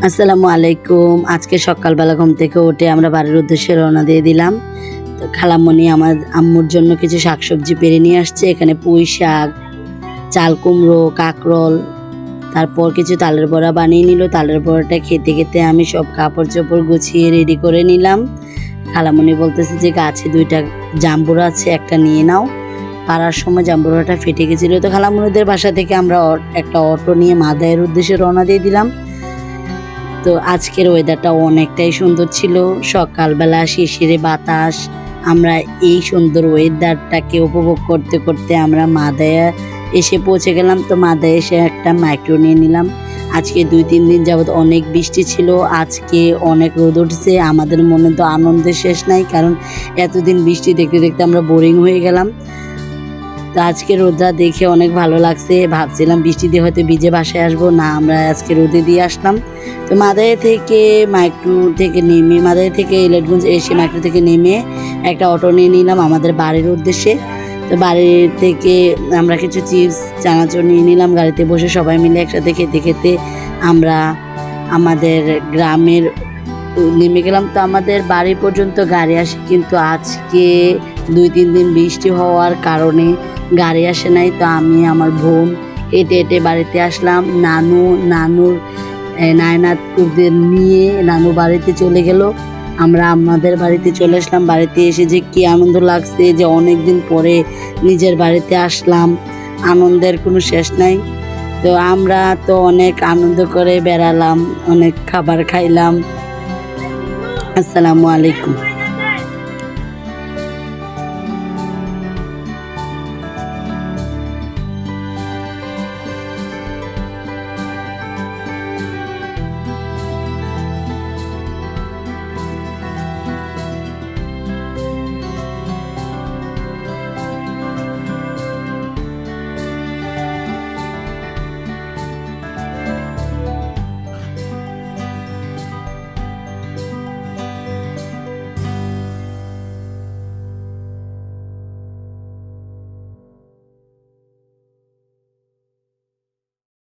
আসসালামু আলাইকুম। আজকে সকালবেলা ঘুম থেকে উঠে আমরা বাড়ির উদ্দেশ্যে রওনা দিয়ে দিলাম। তো খালামণি আমার আম্মুর জন্য কিছু শাকসবজি পেরে নিয়ে আসছে। এখানে পুঁই শাক, চাল কুমড়ো, কাঁকরোল, তারপর কিছু তালের বড়া বানিয়ে নিল। তালের বড়াটা খেতে খেতে আমি সব কাপড় চোপড় গুছিয়ে রেডি করে নিলাম। খালামণি বলতেছে যে গাছে 2টা জাম্বুরা আছে, একটা নিয়ে নাও। পাড়ার সময় জাম্বুরাটা ফেটে গেছিলো। তো খালামণিদের বাসা থেকে আমরা একটা অটো নিয়ে মাদায়ের উদ্দেশ্যে রওনা দিয়ে দিলাম। তো আজকের ওয়েদারটা অনেকটাই সুন্দর ছিল। সকালবেলা শিশিরে বাতাস, আমরা এই সুন্দর ওয়েদারটাকে উপভোগ করতে করতে আমরা মাদায়া এসে পৌঁছে গেলাম। তো মাদায়া এসে একটা মাইক্রো নিয়ে নিলাম। আজকে 2-3 দিন যাবত অনেক বৃষ্টি ছিল, আজকে অনেক রোদ উঠছে। আমাদের মনে তো আনন্দের শেষ নাই, কারণ এতদিন বৃষ্টি দেখতে দেখতে আমরা বোরিং হয়ে গেলাম। তো আজকে রোদটা দেখে অনেক ভালো লাগছে। ভাবছিলাম বৃষ্টি দিয়ে হয়তো ভিজে বাসায় আসবো, না আমরা আজকে রোদে দিয়ে আসলাম। তো মাদায়া থেকে ইলেটগঞ্জ এসে মাইক্রো থেকে নেমে একটা অটো নিয়ে নিলাম আমাদের বাড়ির উদ্দেশ্যে। তো বাড়ির থেকে আমরা কিছু চিপস চানাচুর নিয়ে নিলাম। গাড়িতে বসে সবাই মিলে একসাথে খেতে খেতে আমরা আমাদের গ্রামের নেমে গেলাম। তো আমাদের বাড়ি পর্যন্ত গাড়ি আসে, কিন্তু আজকে 2-3 দিন বৃষ্টি হওয়ার কারণে গাড়ি আসে নাই। তো আমি আমার বোন হেঁটে হেঁটে বাড়িতে আসলাম। নানুর নায়নাতদের নিয়ে নানু বাড়িতে চলে গেল। আমরা আমাদের বাড়িতে চলে আসলাম। বাড়িতে এসে যে কি আনন্দ লাগছে, যে অনেক দিন পরে নিজের বাড়িতে আসলাম, আনন্দের কোনো শেষ নাই। তো আমরা তো অনেক আনন্দ করে বেড়ালাম, অনেক খাবার খাইলাম। আসসালামু আলাইকুম।